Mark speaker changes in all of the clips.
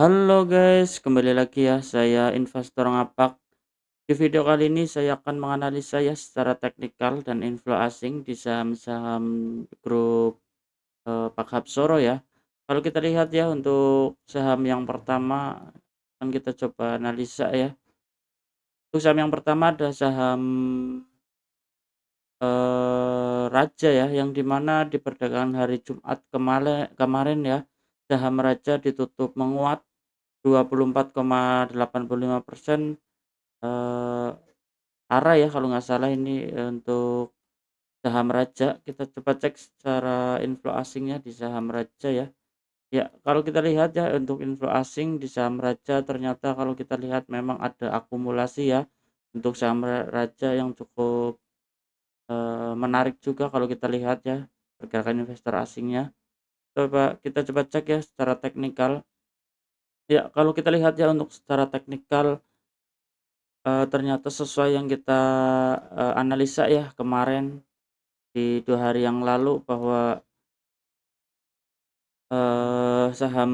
Speaker 1: Halo guys, kembali lagi ya, saya investor ngapak. Di video kali ini saya akan menganalisa ya secara teknikal dan inflow asing di saham-saham grup Pak Hapsoro ya. Kalau kita lihat ya untuk saham yang pertama akan kita coba analisa ya. Untuk saham yang pertama ada saham Raja ya, yang dimana di perdagangan hari Jumat kemarin ya, saham Raja ditutup menguat 24,85%. eee, arah ya kalau nggak salah ini, untuk saham Raja. Kita coba cek secara inflow asingnya di saham Raja ya. Ya, kalau kita lihat ya untuk inflow asing di saham Raja ternyata kalau kita lihat memang ada akumulasi ya, untuk saham Raja yang cukup, menarik juga kalau kita lihat ya, pergerakan investor asingnya. Kita coba cek ya secara teknikal. Ya, kalau kita lihat ya untuk secara teknikal, ternyata sesuai yang kita, analisa ya kemarin di 2 hari yang lalu bahwa, saham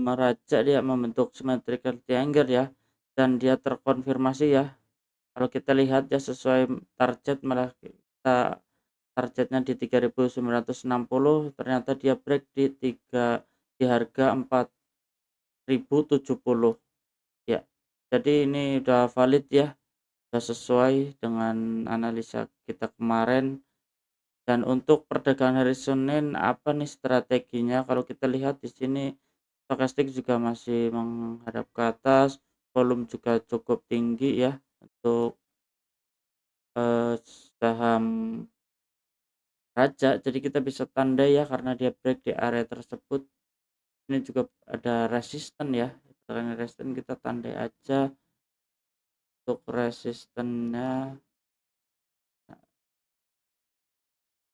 Speaker 1: Raja dia membentuk symmetrical triangle ya, dan dia terkonfirmasi ya. Kalau kita lihat ya sesuai target malah kita targetnya di 3.960 ternyata dia break di harga 4.070 ya. Jadi ini udah valid ya, udah sesuai dengan analisa kita kemarin. Dan untuk perdagangan hari Senin, apa nih strateginya? Kalau kita lihat di sini stokastik juga masih menghadap ke atas, volume juga cukup tinggi ya untuk, saham Raja. Jadi kita bisa tandai ya karena dia break di area tersebut. Ini juga ada resisten ya. Karena resisten kita tandai aja untuk resistennya.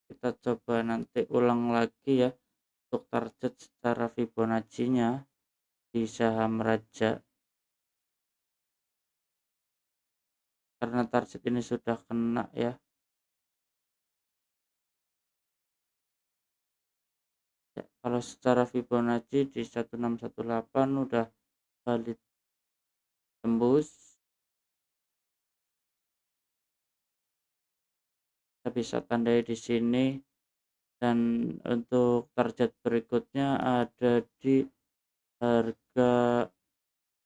Speaker 1: Kita coba nanti ulang lagi ya untuk target secara Fibonacci-nya di saham Raja. Karena target ini sudah kena ya. Ya, kalau secara Fibonacci di 1618 udah valid tembus, kita bisa tandai di sini. Dan untuk target berikutnya ada di harga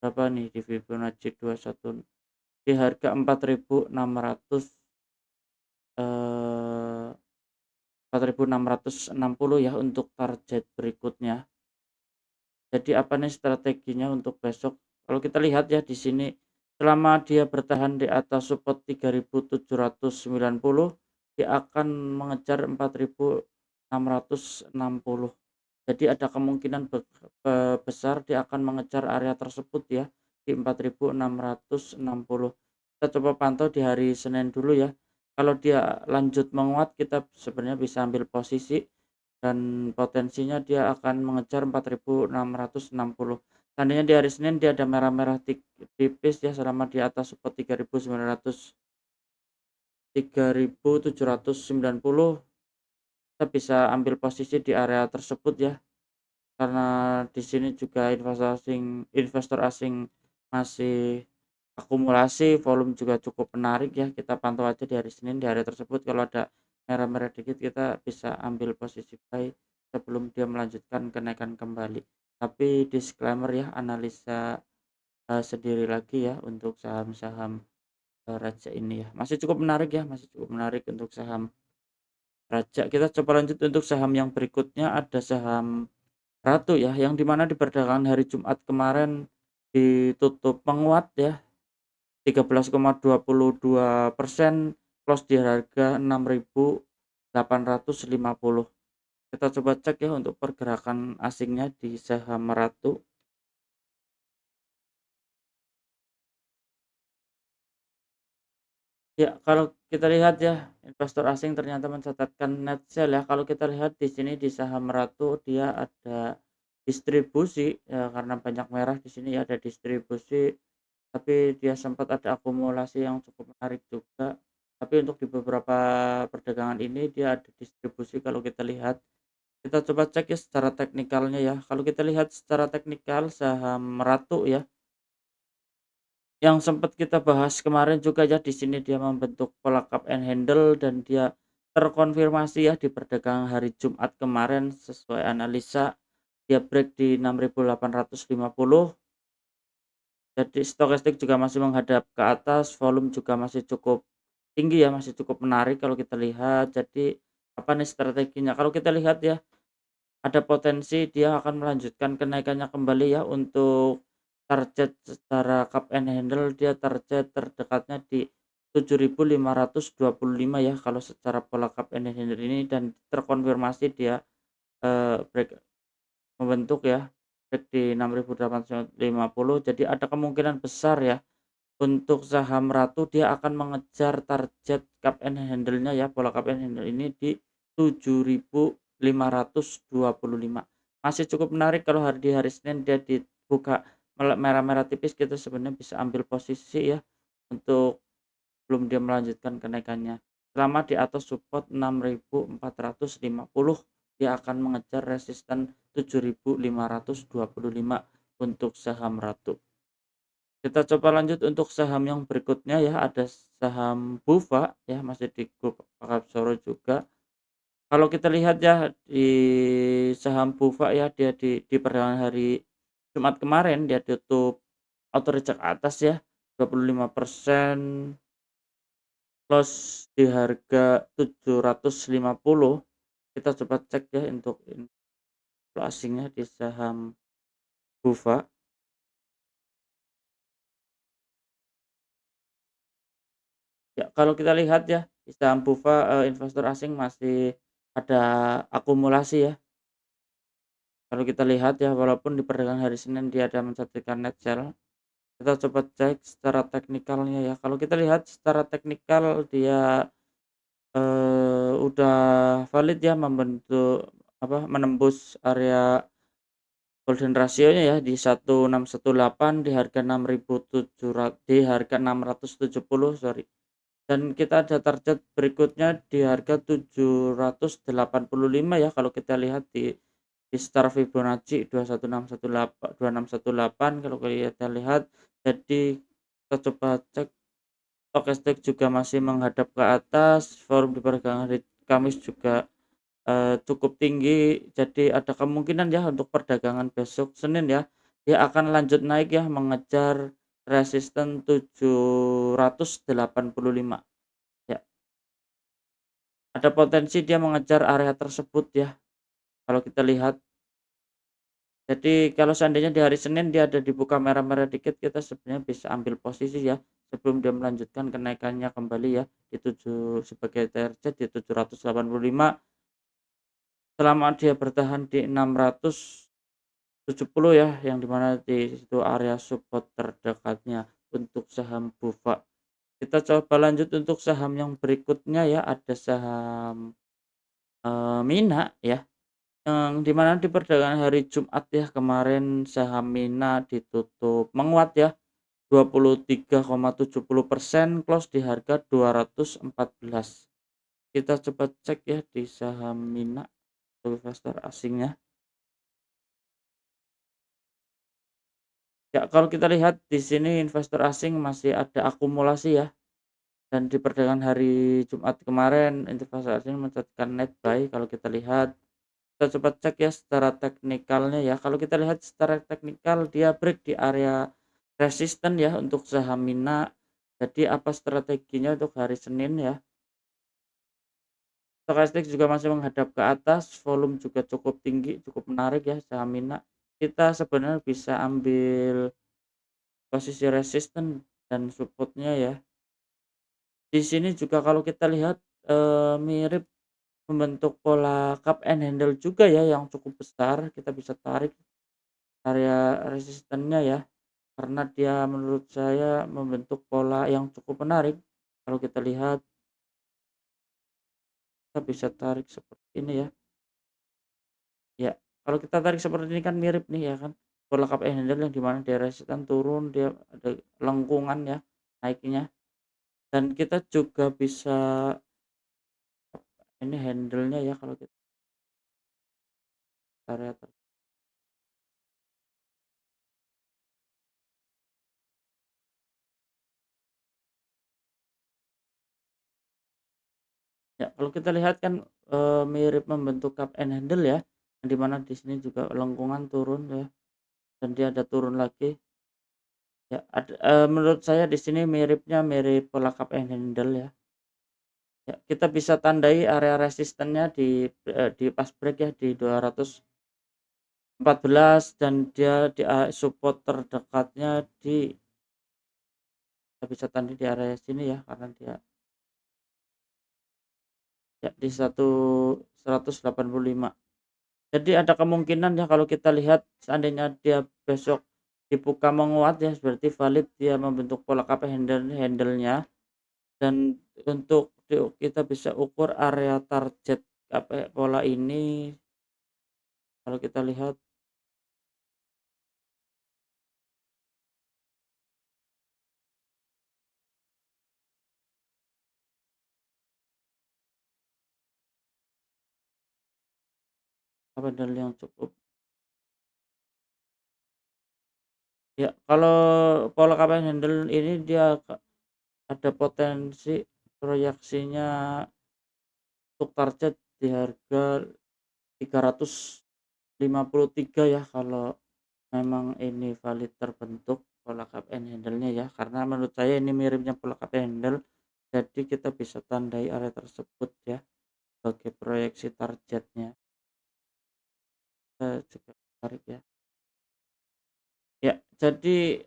Speaker 1: berapa nih di Fibonacci 21, di harga 4.600, 4.660 ya untuk target berikutnya. Jadi apa nih strateginya untuk besok? Kalau kita lihat ya di sini, selama dia bertahan di atas support 3.790, dia akan mengejar 4.660. Jadi ada kemungkinan besar dia akan mengejar area tersebut ya, di 4.660. Kita coba pantau di hari Senin dulu ya. Kalau dia lanjut menguat, kita sebenarnya bisa ambil posisi dan potensinya dia akan mengejar 4.660. Seandainya di hari Senin dia ada merah-merah tipis ya selama di atas support 3.790, kita bisa ambil posisi di area tersebut ya. Karena di sini juga investor asing masih akumulasi, volume juga cukup menarik ya, kita pantau aja di hari Senin, di hari tersebut kalau ada merah-merah dikit kita bisa ambil posisi buy sebelum dia melanjutkan kenaikan kembali. Tapi disclaimer ya, analisa, sendiri lagi ya untuk saham-saham, Raja ini ya. Masih cukup menarik ya, masih cukup menarik untuk saham Raja. Kita coba lanjut untuk saham yang berikutnya, ada saham Ratu ya, yang dimana di perdagangan hari Jumat kemarin ditutup menguat ya, 13,22%, close di harga 6.850. Kita coba cek ya untuk pergerakan asingnya di saham Ratu. Ya, kalau kita lihat ya, investor asing ternyata mencatatkan net sell ya. Kalau kita lihat di sini di saham Ratu dia ada distribusi ya, karena banyak merah di sini ya, ada distribusi, tapi dia sempat ada akumulasi yang cukup menarik juga. Tapi untuk di beberapa perdagangan ini dia ada distribusi kalau kita lihat Kita coba cek ya secara teknikalnya ya. Kalau kita lihat secara teknikal saham Ratu ya, yang sempat kita bahas kemarin juga ya, di sini dia membentuk pola cup and handle dan dia terkonfirmasi ya di perdagangan hari Jumat kemarin sesuai analisa, dia break di 6.850. Jadi stokastik juga masih menghadap ke atas, volume juga masih cukup tinggi ya, masih cukup menarik kalau kita lihat. Jadi apa nih strateginya? Kalau kita lihat ya, ada potensi dia akan melanjutkan kenaikannya kembali ya untuk target secara cup and handle, dia target terdekatnya di 7.525 ya kalau secara pola cup and handle ini, dan terkonfirmasi dia break membentuk ya, break di 6.850. Jadi ada kemungkinan besar ya untuk saham Ratu dia akan mengejar target cup and handle-nya ya, pola cup and handle ini di 7.525. Masih cukup menarik kalau di hari Senin dia dibuka merah-merah tipis, kita sebenarnya bisa ambil posisi ya untuk belum dia melanjutkan kenaikannya. Selama di atas support 6.450, dia akan mengejar resisten 7.525 untuk saham Ratu. Kita coba lanjut untuk saham yang berikutnya ya, ada saham Bufa ya, masih di grup Pakarapsoro juga. Kalau kita lihat ya di saham Bufa ya, dia di perdagangan hari Jumat kemarin dia tutup auto reject atas ya, 25% loss di harga 750. Kita coba cek ya untuk info asingnya di saham Bufa. Ya, kalau kita lihat ya, di saham Bufa, investor asing masih ada akumulasi ya. Kalau kita lihat ya, walaupun di perdagangan hari Senin dia ada mencatatkan net sell, kita coba cek secara teknikalnya ya. Kalau kita lihat secara teknikal dia, udah valid ya membentuk apa, menembus area golden ratio-nya ya di 1618 di harga 6.700, di harga 670, sorry. Dan kita ada target berikutnya di harga 785 ya, kalau kita lihat di star Fibonacci 21618 kalau kita lihat. Jadi kita coba cek, stokastik juga masih menghadap ke atas, volume di perdagangan hari Kamis juga cukup tinggi. Jadi ada kemungkinan ya untuk perdagangan besok Senin ya, dia akan lanjut naik ya mengejar resisten 785 ya. Ada potensi dia mengejar area tersebut ya kalau kita lihat. Jadi kalau seandainya di hari Senin dia ada dibuka merah-merah dikit, kita sebenarnya bisa ambil posisi ya sebelum dia melanjutkan kenaikannya kembali ya di 7 sebagai target di 785, selama dia bertahan di 670 ya, yang dimana di situ area support terdekatnya untuk saham Bufa. Kita coba lanjut untuk saham yang berikutnya ya, ada saham Mina ya. Yang di mana di perdagangan hari Jumat ya kemarin saham Mina ditutup menguat ya, 23,70%, close di harga 214. Kita coba cek ya di saham Mina untuk investor asingnya. Ya, kalau kita lihat di sini investor asing masih ada akumulasi ya, dan di perdagangan hari Jumat kemarin investor asing mencatatkan net buy. Kalau kita lihat, kita coba cek ya secara teknikalnya ya. Kalau kita lihat secara teknikal dia break di area resisten ya untuk saham Mina. Jadi apa strateginya untuk hari Senin ya? Stokastik juga masih menghadap ke atas, volume juga cukup tinggi, cukup menarik ya saham Mina. Kita sebenarnya bisa ambil posisi resisten dan supportnya ya. Di sini juga kalau kita lihat, mirip membentuk pola cup and handle juga ya yang cukup besar, kita bisa tarik area resistennya ya, karena dia menurut saya membentuk pola yang cukup menarik. Kalau kita lihat, kita bisa tarik seperti ini ya. Ya, kalau kita tarik seperti ini kan mirip nih ya kan, pola cup and handle yang di mana dia resisten turun, dia ada lengkungan ya naiknya, dan kita juga bisa ini handle-nya ya kalau kita area ya, kalau kita lihat kan, mirip membentuk cup and handle ya, yang di mana di sini juga lengkungan turun ya, dan dia ada turun lagi. Ya menurut saya di sini mirip pola cup and handle ya. Ya, kita bisa tandai area resistennya di pas break ya di 214 dan dia di support terdekatnya kita bisa tandai di area sini ya karena dia ya di 185. Jadi ada kemungkinan ya kalau kita lihat seandainya dia besok dibuka menguat ya berarti valid dia membentuk pola cup handle-nya dan untuk kita bisa ukur area target pola ini kalau kita lihat handle yang cukup ya kalau pola cup handle ini dia ada potensi proyeksinya untuk target di harga 353 ya kalau memang ini valid terbentuk pola cup and handle-nya ya, karena menurut saya ini miripnya pola cup and handle, jadi kita bisa tandai area tersebut ya sebagai proyeksi targetnya. Juga menarik ya. Ya, jadi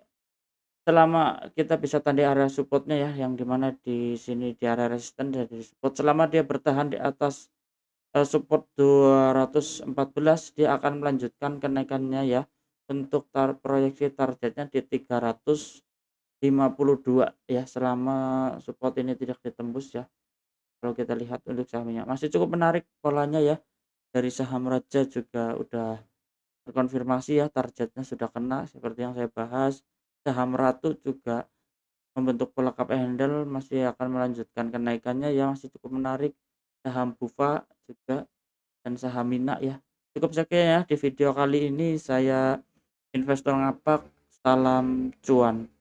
Speaker 1: selama kita bisa tandai area support-nya ya, yang di mana di sini di area resisten dan di support, selama dia bertahan di atas, support 214 dia akan melanjutkan kenaikannya ya, untuk proyeksi targetnya di 352 ya, selama support ini tidak ditembus ya, kalau kita lihat untuk sahamnya. Masih cukup menarik polanya ya, dari saham Raja juga udah terkonfirmasi ya targetnya sudah kena seperti yang saya bahas. Saham Ratu juga membentuk pola cup and handle masih akan melanjutkan kenaikannya ya, masih cukup menarik. Saham Bufa juga dan saham Mina ya. Cukup sekian ya di video kali ini saya Investor Ngapak, salam cuan.